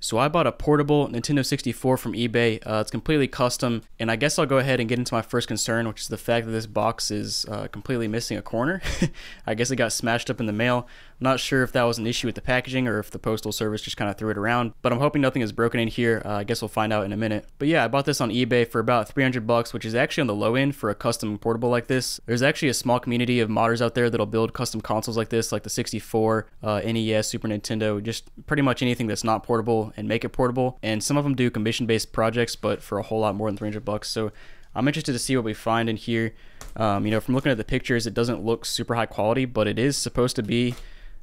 So I bought a portable Nintendo 64 from eBay. It's completely custom, and I guess I'll go ahead and get into my first concern, which is the fact that this box is completely missing a corner. I guess it got smashed up in the mail. I'm not sure if that was an issue with the packaging or if the postal service just kind of threw it around, but I'm hoping nothing is broken in here. I guess we'll find out in a minute. But yeah, I bought this on eBay for about 300 bucks, which is actually on the low end for a custom portable like this. There's actually a small community of modders out there that'll build custom consoles like this, like the 64, NES, Super Nintendo, just pretty much anything that's not portable and make it portable. And some of them do commission-based projects, but for a whole lot more than 300 bucks. So I'm interested to see what we find in here. You know, from looking at the pictures, it doesn't look super high quality, but it is supposed to be.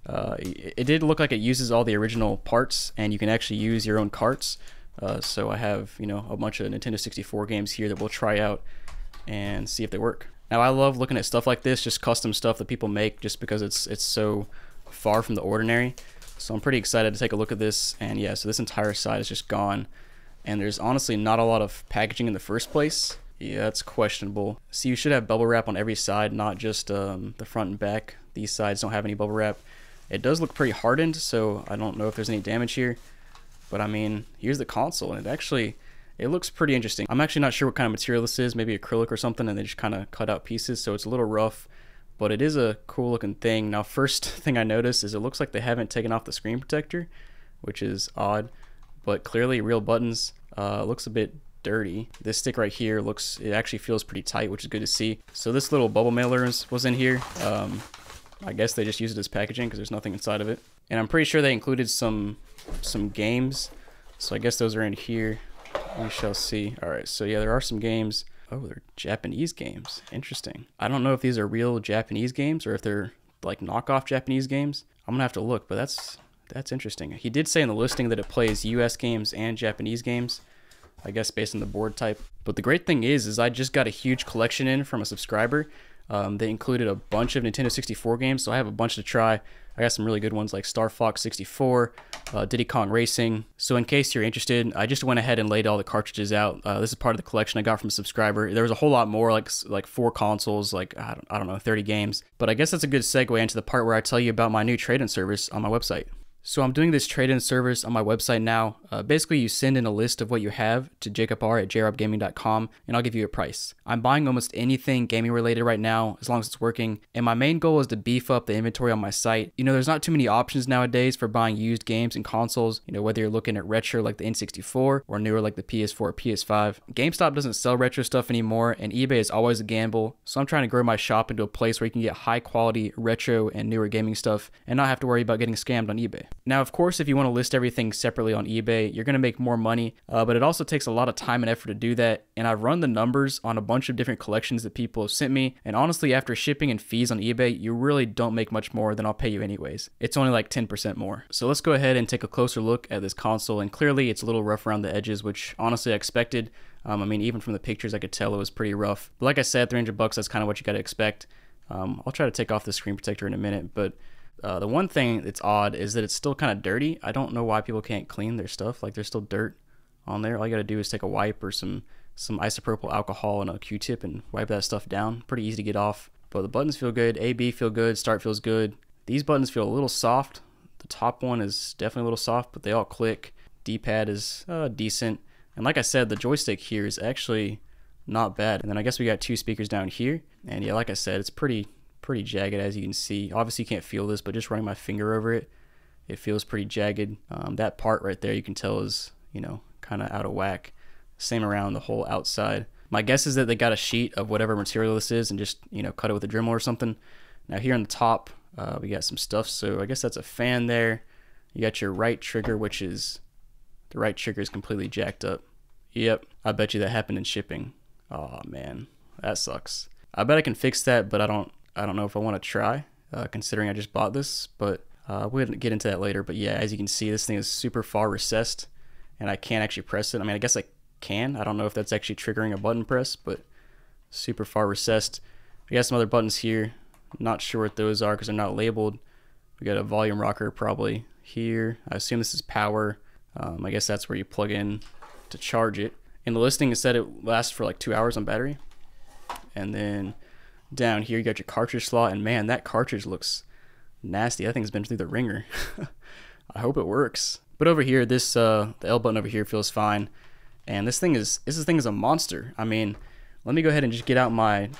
It did look like it uses all the original parts, and you can actually use your own carts. So I have, you know, a bunch of Nintendo 64 games here that we'll try out and see if they work. Now, I love looking at stuff like this, just custom stuff that people make, just because it's so far from the ordinary. So I'm pretty excited to take a look at this. And yeah, so this entire side is just gone, and there's honestly not a lot of packaging in the first place. Yeah, that's questionable. See, you should have bubble wrap on every side, not just the front and back. These sides don't have any bubble wrap. It does look pretty hardened, so I don't know if there's any damage here. But I mean, here's the console, and it looks pretty interesting. I'm actually not sure what kind of material this is, maybe acrylic or something, and they just kind of cut out pieces, so it's a little rough, but it is a cool looking thing. Now, first thing I noticed is it looks like they haven't taken off the screen protector, which is odd, but clearly real buttons. Looks a bit dirty. This stick right here it actually feels pretty tight, which is good to see. So this little bubble mailer was in here. I guess they just used it as packaging because there's nothing inside of it. And I'm pretty sure they included some games. So I guess those are in here. We shall see. All right, so yeah, there are some games. Oh, they're Japanese games. Interesting. I don't know if these are real Japanese games or if they're like knockoff Japanese games. I'm gonna have to look, but that's interesting. He did say in the listing that it plays US games and Japanese games, I guess based on the board type. But the great thing is I just got a huge collection in from a subscriber. They included a bunch of Nintendo 64 games, so I have a bunch to try. I got some really good ones like Star Fox 64, Diddy Kong Racing. So in case you're interested, I just went ahead and laid all the cartridges out. This is part of the collection I got from a subscriber. There was a whole lot more, like 4 consoles, like I don't know, 30 games. But I guess that's a good segue into the part where I tell you about my new trade-in service on my website. So I'm doing this trade-in service on my website now. Basically, you send in a list of what you have to jacobr@jrobgaming.com, and I'll give you a price. I'm buying almost anything gaming related right now, as long as it's working. And my main goal is to beef up the inventory on my site. You know, there's not too many options nowadays for buying used games and consoles. You know, whether you're looking at retro like the N64 or newer like the PS4 or PS5. GameStop doesn't sell retro stuff anymore, and eBay is always a gamble. So I'm trying to grow my shop into a place where you can get high quality retro and newer gaming stuff and not have to worry about getting scammed on eBay. Now, of course, if you want to list everything separately on eBay, you're going to make more money, but it also takes a lot of time and effort to do that. And I've run the numbers on a bunch of different collections that people have sent me. And honestly, after shipping and fees on eBay, you really don't make much more than I'll pay you anyways. It's only like 10% more. So let's go ahead and take a closer look at this console. And clearly it's a little rough around the edges, which honestly I expected. I mean, even from the pictures, I could tell it was pretty rough. But like I said, 300 bucks, that's kind of what you got to expect. I'll try to take off the screen protector in a minute, but the one thing that's odd is that it's still kind of dirty. I don't know why people can't clean their stuff. Like, there's still dirt on there. All you got to do is take a wipe or some isopropyl alcohol and a Q-tip and wipe that stuff down. Pretty easy to get off. But the buttons feel good. A, B feel good. Start feels good. These buttons feel a little soft. The top one is definitely a little soft, but they all click. D-pad is decent. And like I said, the joystick here is actually not bad. And then I guess we got 2 speakers down here. And yeah, like I said, it's pretty jagged, as you can see. Obviously you can't feel this, but just running my finger over it, it feels pretty jagged. That part right there you can tell is, you know, kind of out of whack. Same around the whole outside. My guess is that they got a sheet of whatever material this is and just, you know, cut it with a Dremel or something. Now here on the top, we got some stuff. So I guess that's a fan there. You got your right trigger, which is, the right trigger is completely jacked up. Yep, I bet you that happened in shipping. Oh man, that sucks. I bet I can fix that, but I don't know if I want to try, considering I just bought this, but we'll get into that later. But yeah, as you can see, this thing is super far recessed, and I can't actually press it. I mean, I guess I can. I don't know if that's actually triggering a button press, but super far recessed. We got some other buttons here. Not sure what those are because they're not labeled. We got a volume rocker probably here. I assume this is power. I guess that's where you plug in to charge it. In the listing, it said it lasts for like 2 hours on battery. And then down here, you got your cartridge slot. And man, that cartridge looks nasty. That thing's been through the ringer. I hope it works. But over here, this the L button over here feels fine, and this thing is a monster. I mean, let me go ahead and just get out my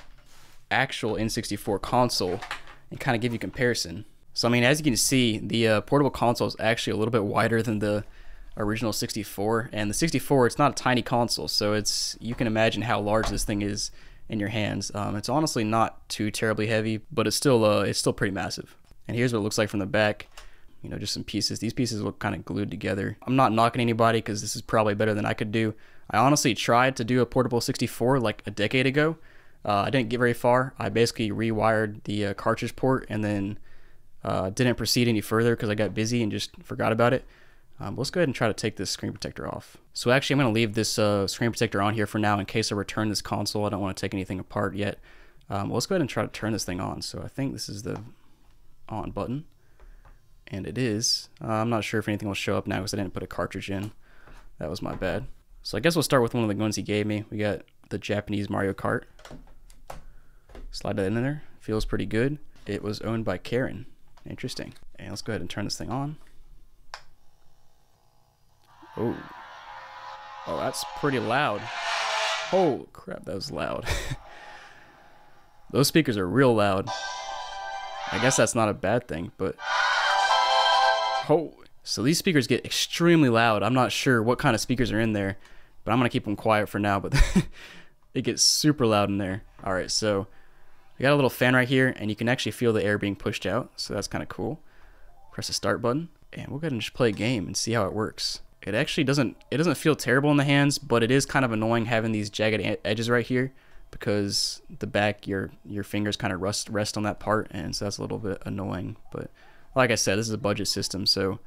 actual N64 console and kind of give you a comparison. So I mean, as you can see, the portable console is actually a little bit wider than the original 64, and the 64, it's not a tiny console, so you can imagine how large this thing is in your hands. It's honestly not too terribly heavy, but it's still pretty massive. And here's what it looks like from the back. You know, just some pieces. These pieces look kind of glued together. I'm not knocking anybody because this is probably better than I could do. I honestly tried to do a portable 64 like a decade ago. I didn't get very far. I basically rewired the cartridge port and then didn't proceed any further because I got busy and just forgot about it. Let's go ahead and try to take this screen protector off. So actually I'm going to leave this screen protector on here for now in case I return this console. I don't want to take anything apart yet. Let's go ahead and try to turn this thing on. So I think this is the on button. And it is. I'm not sure if anything will show up now because I didn't put a cartridge in. That was my bad. So I guess we'll start with one of the guns he gave me. We got the Japanese Mario Kart. Slide that in there. Feels pretty good. It was owned by Karen. Interesting. And let's go ahead and turn this thing on. Oh. Oh, that's pretty loud. Oh, crap, that was loud. Those speakers are real loud. I guess that's not a bad thing, but... Oh, so these speakers get extremely loud. I'm not sure what kind of speakers are in there, but I'm going to keep them quiet for now, but it gets super loud in there. All right, so we got a little fan right here, and you can actually feel the air being pushed out, so that's kind of cool. Press the start button, and we'll go ahead and just play a game and see how it works. It actually doesn't feel terrible in the hands, but it is kind of annoying having these jagged edges right here because the back, your fingers kind of rest on that part, and so that's a little bit annoying, but... Like I said, this is a budget system, so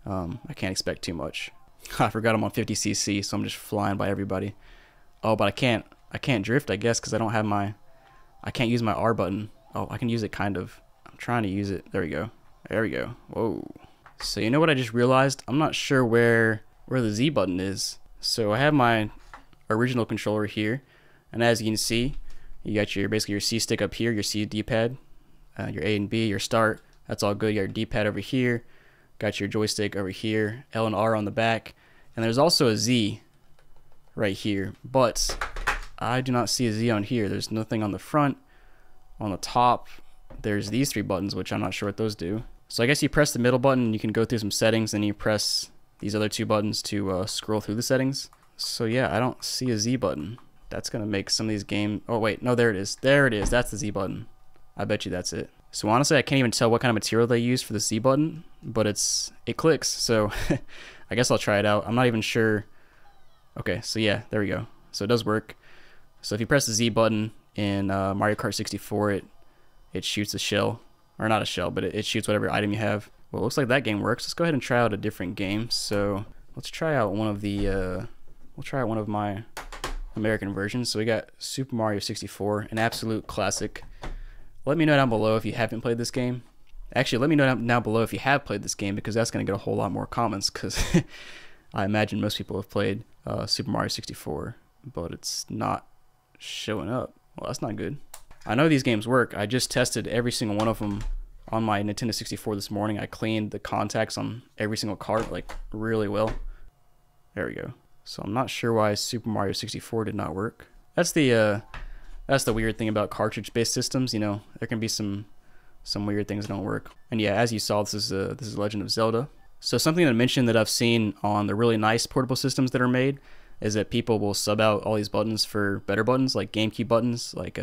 I can't expect too much. I forgot I'm on 50cc, so I'm just flying by everybody. Oh, but I can't drift, I guess, because I don't have I can't use my R button. Oh, I can use it kind of. I'm trying to use it. There we go. There we go. Whoa. So you know what I just realized? I'm not sure where the Z button is. So I have my original controller here, and as you can see, you got basically your C stick up here, your C D-pad, your A and B, your start. That's all good. You got your D-pad over here, got your joystick over here, L and R on the back, and there's also a Z right here, but I do not see a Z on here. There's nothing on the front. On the top, there's these three buttons, which I'm not sure what those do. So I guess you press the middle button and you can go through some settings, and you press these other two buttons to scroll through the settings. So yeah, I don't see a Z button. That's gonna make some of these games... Oh wait, no, there it is. There it is. That's the Z button. I bet you that's it. So honestly, I can't even tell what kind of material they use for the Z button, but it clicks, so I guess I'll try it out. I'm not even sure. Okay, so yeah, there we go. So it does work. So if you press the Z button in Mario Kart 64, it shoots a shell, or not a shell, but it shoots whatever item you have. Well, it looks like that game works. Let's go ahead and try out a different game. So let's try out one of one of my American versions. So we got Super Mario 64, an absolute classic. Let me know down below if you haven't played this game. Actually, let me know down below if you have played this game, because that's going to get a whole lot more comments, because I imagine most people have played Super Mario 64, but it's not showing up. Well, that's not good. I know these games work. I just tested every single one of them on my Nintendo 64 this morning. I cleaned the contacts on every single cart like really well. There we go. So I'm not sure why Super Mario 64 did not work. That's the weird thing about cartridge-based systems. You know, there can be some weird things that don't work. And yeah, as you saw, this is Legend of Zelda. So something to mention that I've seen on the really nice portable systems that are made is that people will sub out all these buttons for better buttons, like GameCube buttons, like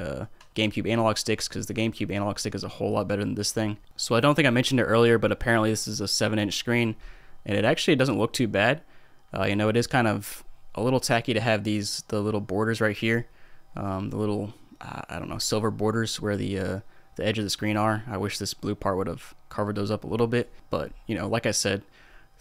GameCube analog sticks, because the GameCube analog stick is a whole lot better than this thing. So I don't think I mentioned it earlier, but apparently this is a 7-inch screen, and it actually doesn't look too bad. You know, it is kind of a little tacky to have the little borders right here. The little, I don't know, silver borders where the edge of the screen are. I wish this blue part would have covered those up a little bit, but you know, like I said,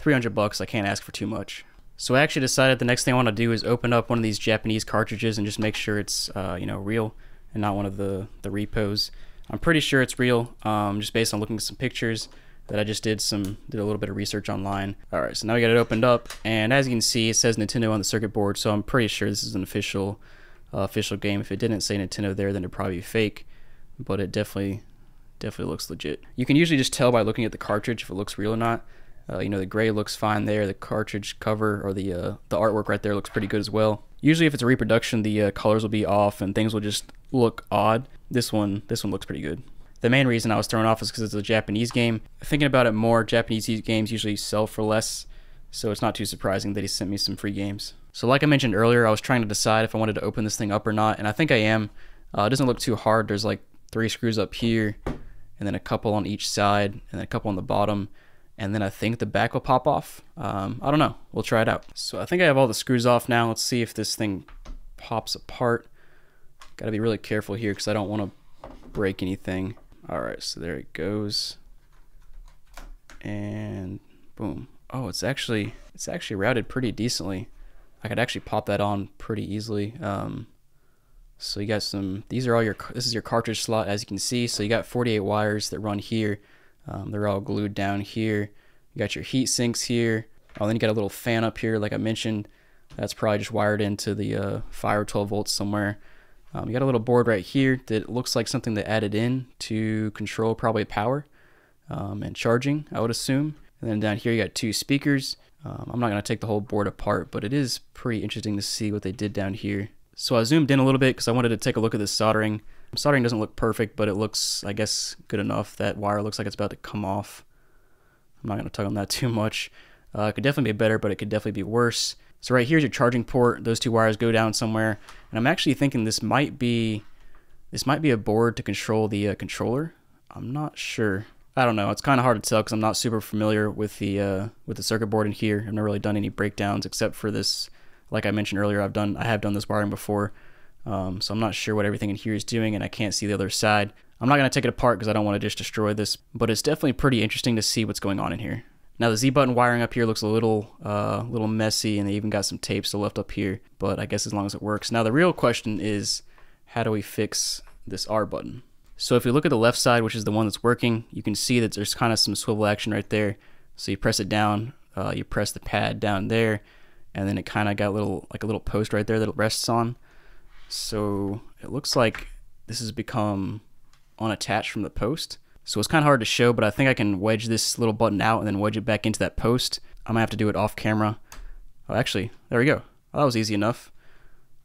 $300, I can't ask for too much. So I actually decided the next thing I want to do is open up one of these Japanese cartridges and just make sure it's you know, real and not one of the repos. I'm pretty sure it's real, just based on looking at some pictures that I just did a little bit of research online. All right, so now we got it opened up, and as you can see, it says Nintendo on the circuit board, so I'm pretty sure this is an official game. If it didn't say Nintendo there, then it'd probably be fake, but it definitely looks legit. You can usually just tell by looking at the cartridge if it looks real or not. You know, the gray looks fine there. The cartridge cover or the artwork right there looks pretty good as well. Usually if it's a reproduction, the colors will be off and things will just look odd. This one looks pretty good. The main reason I was thrown off is because it's a Japanese game. Thinking about it more, Japanese games usually sell for less, so it's not too surprising that he sent me some free games. So like I mentioned earlier, I was trying to decide if I wanted to open this thing up or not, and I think I am. It doesn't look too hard. There's like 3 screws up here, and then a couple on each side, and then a couple on the bottom, and then I think the back will pop off. I don't know. We'll try it out. So I think I have all the screws off now. Let's see if this thing pops apart. Gotta be really careful here because I don't want to break anything. Alright, so there it goes. And boom. Oh, it's actually routed pretty decently. I could actually pop that on pretty easily. So you got this is your cartridge slot, as you can see. So you got 48 wires that run here. They're all glued down here. You got your heat sinks here. Oh, then you got a little fan up here, like I mentioned. That's probably just wired into the 5 or 12 volts somewhere. You got a little board right here that looks like something they added in to control probably power and charging, I would assume. And then down here you got 2 speakers. I'm not going to take the whole board apart, but it is pretty interesting to see what they did down here. So I zoomed in a little bit because I wanted to take a look at this soldering. Soldering doesn't look perfect, but it looks, I guess, good enough. That wire looks like it's about to come off. I'm not going to tug on that too much. It could definitely be better, but it could definitely be worse. So right here's your charging port. Those 2 wires go down somewhere, and I'm actually thinking this might be a board to control the controller. I'm not sure. I don't know. It's kind of hard to tell because I'm not super familiar with the circuit board in here. I've never really done any breakdowns except for this. Like I mentioned earlier, I have done this wiring before, so I'm not sure what everything in here is doing, and I can't see the other side. I'm not going to take it apart because I don't want to just destroy this, but it's definitely pretty interesting to see what's going on in here. Now the Z button wiring up here looks a little messy, and they even got some tape still left up here, but I guess as long as it works. Now the real question is, how do we fix this R button? So if you look at the left side, which is the one that's working, you can see that there's kind of some swivel action right there. So you press it down, you press the pad down there, and then it kind of got a little post right there that it rests on. So it looks like this has become unattached from the post. So it's kind of hard to show, but I think I can wedge this little button out and then wedge it back into that post. I'm gonna have to do it off camera. Oh, actually, there we go. Oh, that was easy enough.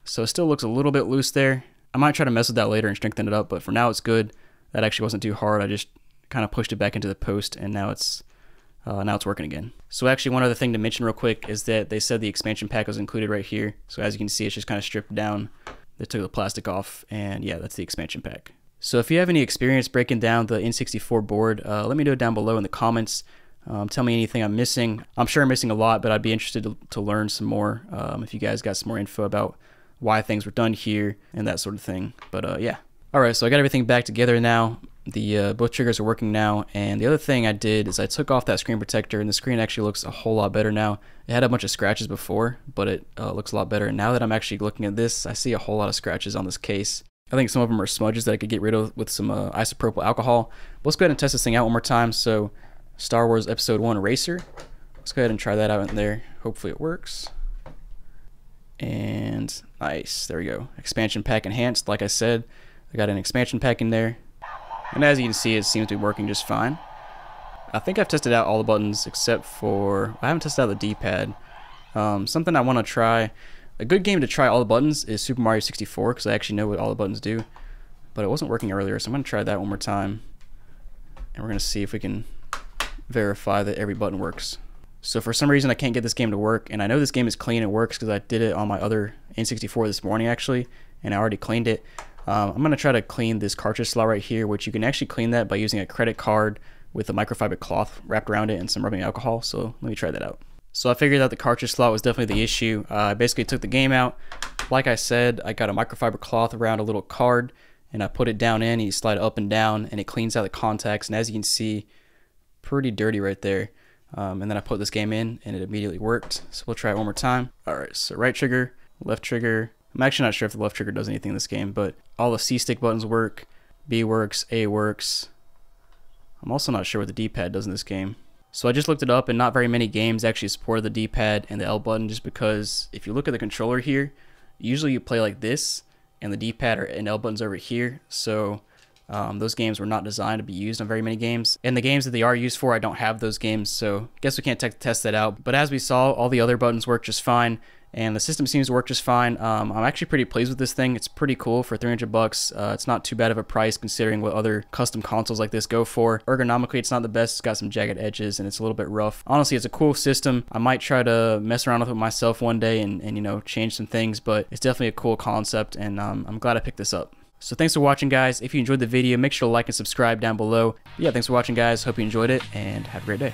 So it still looks a little bit loose there. I might try to mess with that later and strengthen it up, but for now it's good. That actually wasn't too hard. I just kind of pushed it back into the post, and now it's working again. So actually, one other thing to mention real quick is that they said the expansion pack was included right here. So as you can see, it's just kind of stripped down. They took the plastic off, and yeah, that's the expansion pack. So if you have any experience breaking down the N64 board, let me know down below in the comments. Tell me anything I'm missing. I'm sure I'm missing a lot, but I'd be interested to learn some more if you guys got some more info about why things were done here and that sort of thing. But yeah. Alright, so I got everything back together now. The both triggers are working now, and the other thing I did is I took off that screen protector, and the screen actually looks a whole lot better now. It had a bunch of scratches before, but it looks a lot better. And now that I'm actually looking at this, I see a whole lot of scratches on this case. I think some of them are smudges that I could get rid of with some isopropyl alcohol. But let's go ahead and test this thing out one more time. So, Star Wars Episode 1 Eraser. Let's go ahead and try that out in there. Hopefully it works. And nice, there we go. Expansion pack enhanced, like I said. I got an expansion pack in there. And as you can see, it seems to be working just fine. I think I've tested out all the buttons except for, I haven't tested out the D-pad. Something I want to try. A good game to try all the buttons is Super Mario 64 because I actually know what all the buttons do. But it wasn't working earlier, so I'm going to try that one more time. And we're going to see if we can verify that every button works. So for some reason I can't get this game to work, and I know this game is clean and works because I did it on my other N64 this morning actually, and I already cleaned it. I'm going to try to clean this cartridge slot right here, which you can actually clean that by using a credit card with a microfiber cloth wrapped around it and some rubbing alcohol. So let me try that out. So I figured out the cartridge slot was definitely the issue. I basically took the game out. Like I said, I got a microfiber cloth around a little card, and I put it down in, and you slide it up and down, and it cleans out the contacts, and as you can see, pretty dirty right there. And then I put this game in, and it immediately worked. So we'll try it one more time. Alright, so right trigger, left trigger. I'm actually not sure if the left trigger does anything in this game, but all the C-stick buttons work, B works, A works. I'm also not sure what the D-pad does in this game. So I just looked it up, and not very many games actually support the D-pad and the L button, just because if you look at the controller here, usually you play like this, and the D-pad and L button's over here. So Those games were not designed to be used on very many games, and the games that they are used for, I don't have those games, so guess we can't test that out. But as we saw, all the other buttons work just fine, and the system seems to work just fine. I'm actually pretty pleased with this thing. It's pretty cool for 300 bucks. It's not too bad of a price considering what other custom consoles like this go for. Ergonomically, it's not the best. It's got some jagged edges and it's a little bit rough. Honestly, it's a cool system. I might try to mess around with it myself one day and you know, change some things, but it's definitely a cool concept, and I'm glad I picked this up. So thanks for watching, guys. If you enjoyed the video, make sure to like and subscribe down below. But yeah, thanks for watching, guys. Hope you enjoyed it, and have a great day.